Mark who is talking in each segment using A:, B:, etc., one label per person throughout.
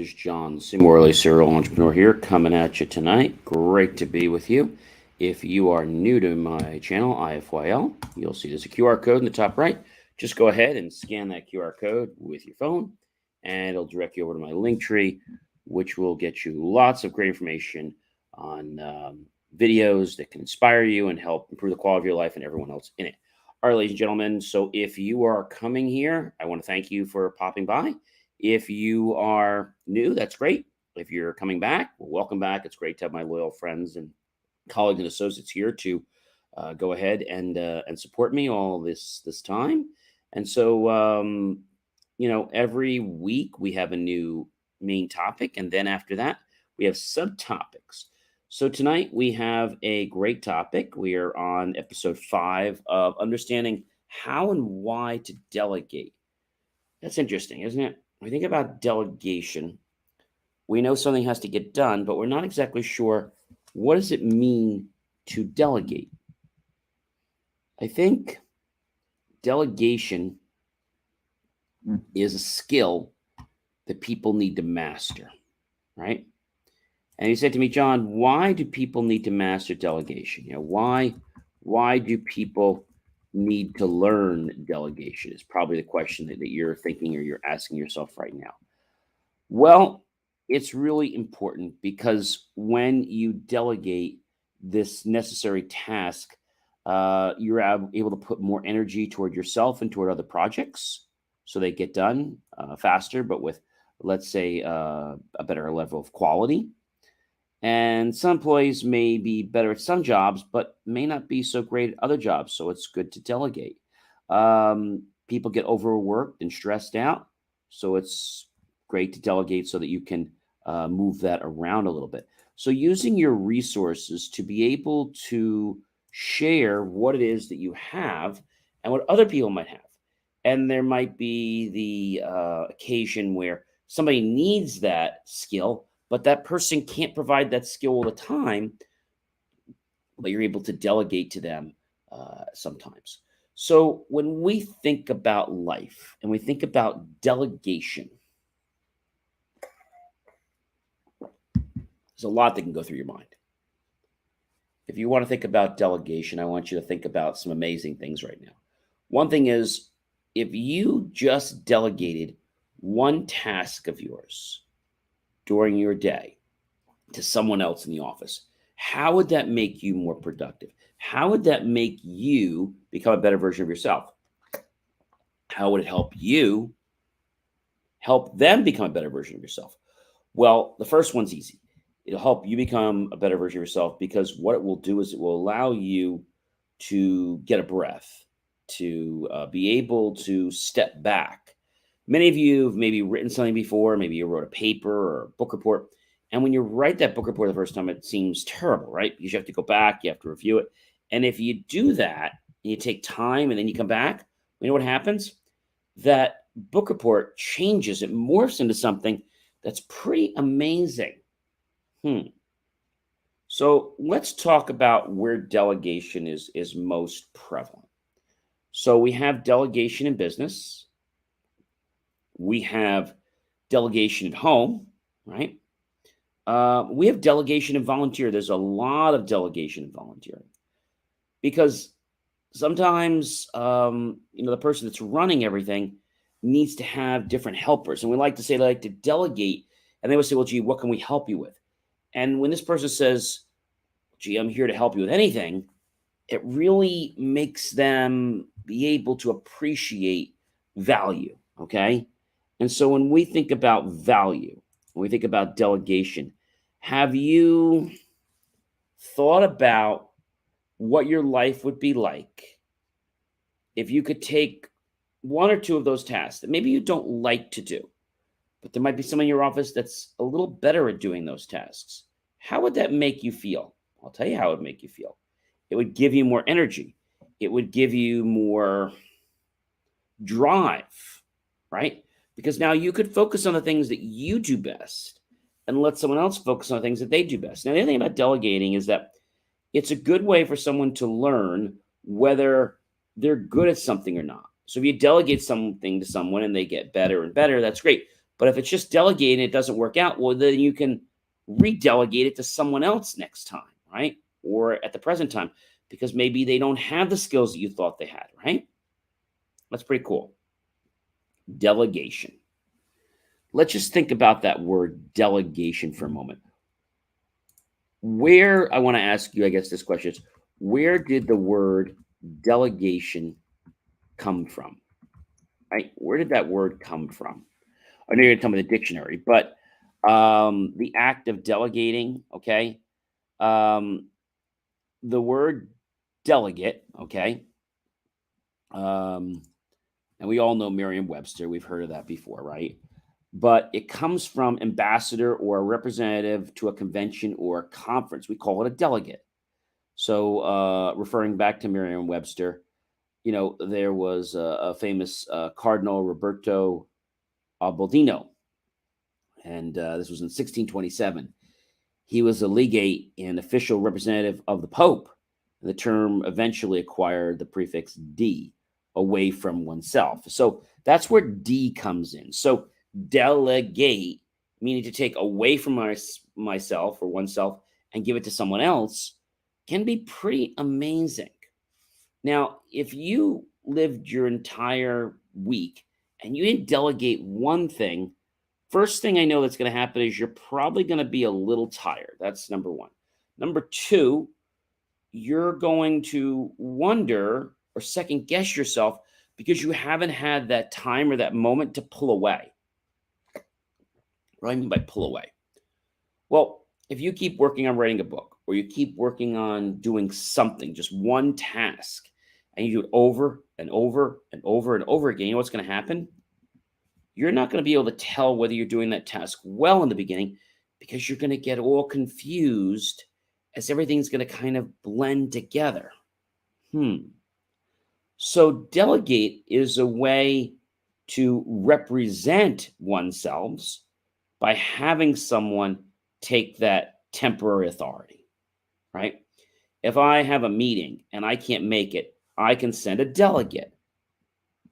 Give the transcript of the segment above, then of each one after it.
A: is John Morley, serial entrepreneur here, coming at you tonight. Great to be with you. If you are new to my channel, IFYL, you'll see there's a QR code in the top right. Just go ahead and scan that QR code with your phone, and it'll direct you over to my link tree, which will get you lots of great information on videos that can inspire you and help improve the quality of your life and everyone else in it. All right, ladies and gentlemen, so if you are coming here, I want to thank you for popping by. If you are new, that's great. If you're coming back, well, welcome back. It's great to have my loyal friends and colleagues and associates here to go ahead and support me all this time. And so, every week we have a new main topic, and then after that we have subtopics. So tonight we have a great topic. We are on episode 5 of understanding how and why to delegate. That's interesting, isn't it? When we think about delegation, we know something has to get done, but we're not exactly sure what does it mean to delegate. I think delegation is a skill that people need to master, right? And he said to me, John, why do people need to master delegation? Why do people need to learn delegation is probably the question that you're thinking or you're asking yourself right now. Well, it's really important because when you delegate this necessary task, you're able to put more energy toward yourself and toward other projects so they get done faster, but with, let's say, a better level of quality. And some employees may be better at some jobs, but may not be so great at other jobs. So it's good to delegate. People get overworked and stressed out. So it's great to delegate so that you can move that around a little bit. So using your resources to be able to share what it is that you have and what other people might have. And there might be the occasion where somebody needs that skill, but that person can't provide that skill all the time, but you're able to delegate to them sometimes. So when we think about life and we think about delegation, there's a lot that can go through your mind. If you want to think about delegation, I want you to think about some amazing things right now. One thing is, if you just delegated one task of yours during your day to someone else in the office, how would that make you more productive? How would that make you become a better version of yourself? How would it help you help them become a better version of yourself? Well, the first one's easy. It'll help you become a better version of yourself because what it will do is it will allow you to get a breath, to be able to step back. Many of you have maybe written something before, maybe you wrote a paper or a book report. And when you write that book report the first time, it seems terrible, right? Because you have to go back, you have to review it. And if you do that, and you take time and then you come back, you know what happens? That book report changes, it morphs into something that's pretty amazing. So let's talk about where delegation is most prevalent. So we have delegation in business. We have delegation at home, right? We have delegation and volunteer. There's a lot of delegation and volunteering because sometimes, the person that's running everything needs to have different helpers. And we like to say they like to delegate. And they would say, well, gee, what can we help you with? And when this person says, gee, I'm here to help you with anything, it really makes them be able to appreciate value, okay? And so when we think about value, when we think about delegation, have you thought about what your life would be like if you could take one or two of those tasks that maybe you don't like to do, but there might be someone in your office that's a little better at doing those tasks? How would that make you feel? I'll tell you how it would make you feel. It would give you more energy. It would give you more drive, right? Because now you could focus on the things that you do best and let someone else focus on the things that they do best. Now, the other thing about delegating is that it's a good way for someone to learn whether they're good at something or not. So if you delegate something to someone and they get better and better, that's great. But if it's just delegating and it doesn't work out, well, then you can redelegate it to someone else next time, right? Or at the present time, because maybe they don't have the skills that you thought they had, right? That's pretty cool. Delegation. Let's just think about that word delegation for a moment. Where, I want to ask you, I guess this question is, where did the word delegation come from? Right? Where did that word come from? I know you're going to tell me the dictionary, but the act of delegating, okay? Um, the word delegate, okay? And we all know Merriam-Webster. We've heard of that before, right? But it comes from ambassador or a representative to a convention or a conference. We call it a delegate. So, referring back to Merriam-Webster, there was a famous Cardinal Roberto Baldino, and this was in 1627. He was a legate and official representative of the Pope. And the term eventually acquired the prefix D, away from oneself. So that's where D comes in. So delegate, meaning to take away from myself or oneself and give it to someone else, can be pretty amazing. Now, if you lived your entire week and you didn't delegate one thing, first thing I know that's going to happen is you're probably going to be a little tired. That's number one. Number two, you're going to wonder or second guess yourself because you haven't had that time or that moment to pull away. What do I mean by pull away? Well, if you keep working on writing a book or you keep working on doing something, just one task, and you do it over and over and over and over again, you know what's going to happen? You're not going to be able to tell whether you're doing that task well in the beginning because you're going to get all confused as everything's going to kind of blend together. So delegate is a way to represent oneself by having someone take that temporary authority, right? If I have a meeting and I can't make it, I can send a delegate.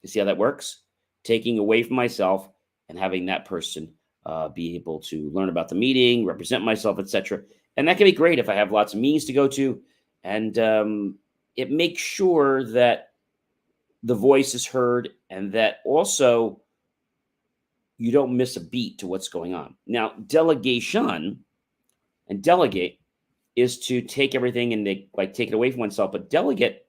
A: You see how that works? Taking away from myself and having that person be able to learn about the meeting, represent myself, etc. And that can be great if I have lots of meetings to go to. And it makes sure that the voice is heard and that also you don't miss a beat to what's going on. Now, delegation and delegate is to take everything and take it away from oneself. But delegate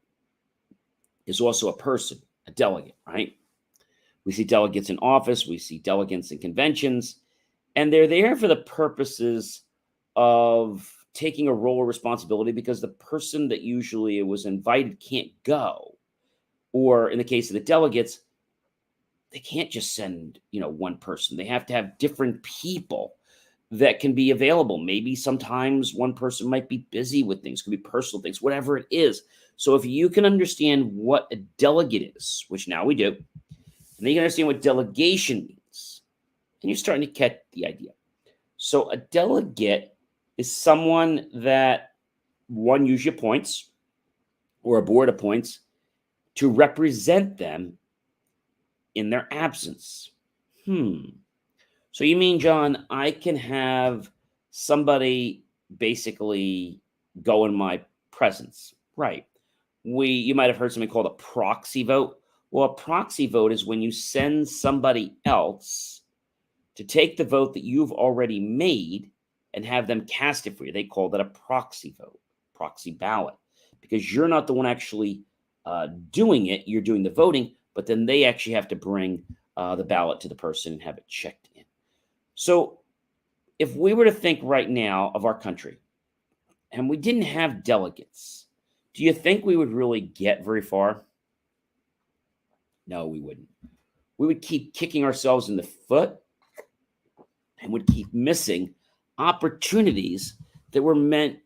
A: is also a person, a delegate, right? We see delegates in office. We see delegates in conventions. And they're there for the purposes of taking a role or responsibility because the person that usually was invited can't go. Or in the case of the delegates, they can't just send, one person. They have to have different people that can be available. Maybe sometimes one person might be busy with things, could be personal things, whatever it is. So if you can understand what a delegate is, which now we do, and then you can understand what delegation means, and you're starting to get the idea. So a delegate is someone that one usually appoints or a board appoints to represent them in their absence. So you mean, John, I can have somebody basically go in my presence, right? You might have heard something called a proxy vote. Well, a proxy vote is when you send somebody else to take the vote that you've already made and have them cast it for you. They call that a proxy vote, proxy ballot, because you're not the one actually doing it. You're doing the voting, but then they actually have to bring the ballot to the person and have it checked in. So if we were to think right now of our country and we didn't have delegates, do you think we would really get very far? No, we wouldn't. We would keep kicking ourselves in the foot and would keep missing opportunities that were meant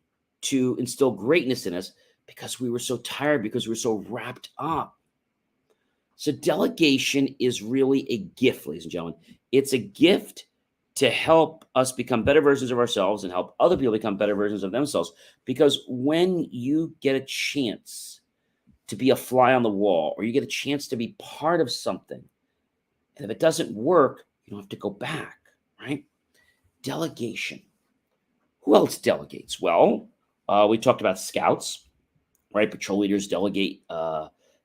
A: to instill greatness in us because we were so tired, because we were so wrapped up. So delegation is really a gift, ladies and gentlemen. It's a gift to help us become better versions of ourselves and help other people become better versions of themselves. Because when you get a chance to be a fly on the wall, or you get a chance to be part of something, and if it doesn't work, You don't have to go back, right? Delegation. Who else delegates? Well, we talked about scouts, right? Patrol leaders delegate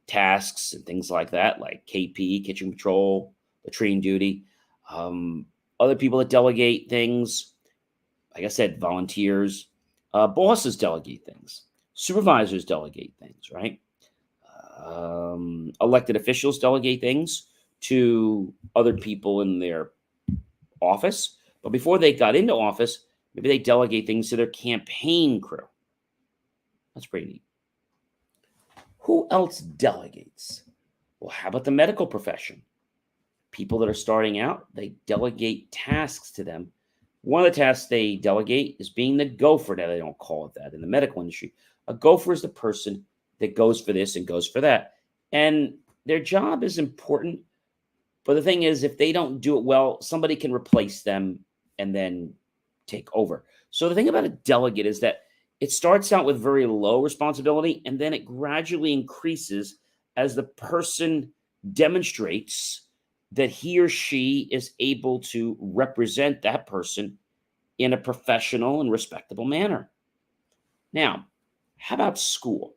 A: tasks and things like that, like KP, kitchen patrol, latrine duty. Other people that delegate things, like I said, volunteers. Bosses delegate things. Supervisors delegate things, right? Elected officials delegate things to other people in their office. But before they got into office, maybe they delegate things to their campaign crew. That's pretty neat. Who else delegates? Well, how about the medical profession? People that are starting out, they delegate tasks to them. One of the tasks they delegate is being the gopher. Now, they don't call it that in the medical industry. A gopher is the person that goes for this and goes for that. And their job is important. But the thing is, if they don't do it well, somebody can replace them and then take over. So the thing about a delegate is that it starts out with very low responsibility, and then it gradually increases as the person demonstrates that he or she is able to represent that person in a professional and respectable manner. Now, how about school?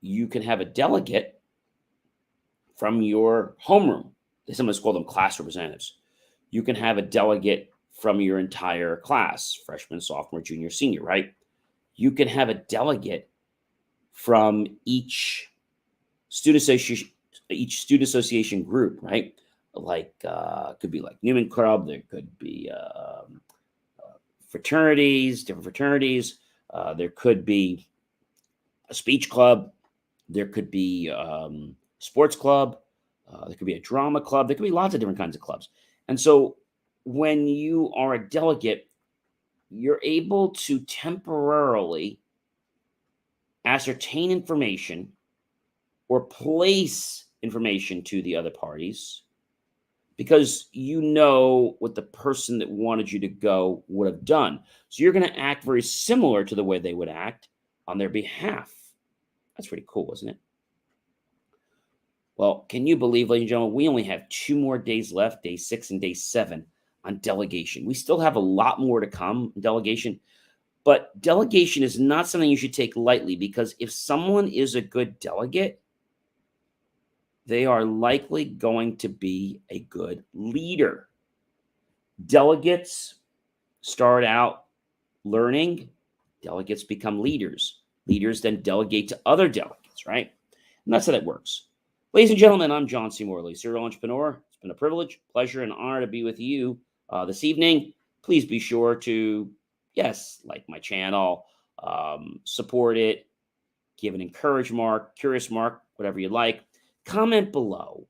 A: You can have a delegate from your homeroom. They sometimes call them class representatives. You can have a delegate from your entire class, freshman, sophomore, junior, senior, right? You can have a delegate from each student association group, right? Like could be like Newman Club. There could be fraternities, different fraternities. There could be a speech club. There could be sports club. There could be a drama club. There could be lots of different kinds of clubs. And so when you are a delegate, you're able to temporarily ascertain information or place information to the other parties because you know what the person that wanted you to go would have done. So you're going to act very similar to the way they would act on their behalf. That's pretty cool, isn't it? Well, can you believe, ladies and gentlemen, we only have 2 more days left, day 6 and day 7 on delegation. We still have a lot more to come in delegation, but delegation is not something you should take lightly because if someone is a good delegate, they are likely going to be a good leader. Delegates start out learning. Delegates become leaders. Leaders then delegate to other delegates, right? And that's how that works. Ladies and gentlemen, I'm John C. Morley, serial entrepreneur. It's been a privilege, pleasure, and honor to be with you this evening. Please be sure to, yes, like my channel, support it, give an encourage mark, curious mark, whatever you like. Comment below.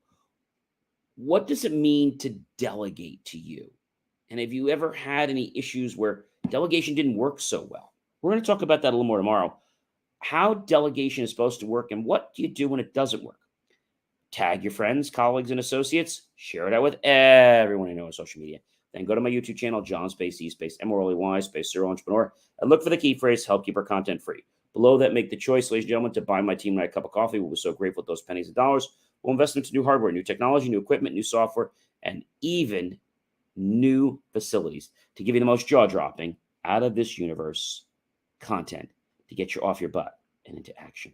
A: What does it mean to delegate to you? And have you ever had any issues where delegation didn't work so well? We're going to talk about that a little more tomorrow. How delegation is supposed to work and what do you do when it doesn't work? Tag your friends, colleagues, and associates. Share it out with everyone you know on social media. Then go to my YouTube channel, John Space E Space MRLEY Space Serial Entrepreneur, and look for the key phrase, help keep our content free. Below that, make the choice, ladies and gentlemen, to buy my team and I a cup of coffee. We'll be so grateful for those pennies and dollars. We'll invest into new hardware, new technology, new equipment, new software, and even new facilities to give you the most jaw-dropping, out of this universe content to get you off your butt and into action.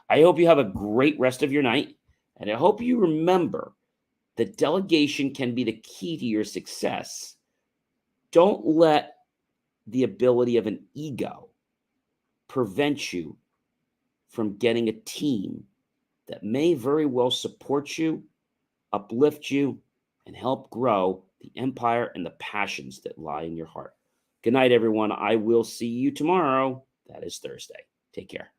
A: I hope you have a great rest of your night. And I hope you remember that delegation can be the key to your success. Don't let the ability of an ego prevent you from getting a team that may very well support you, uplift you, and help grow the empire and the passions that lie in your heart. Good night, everyone. I will see you tomorrow. That is Thursday. Take care.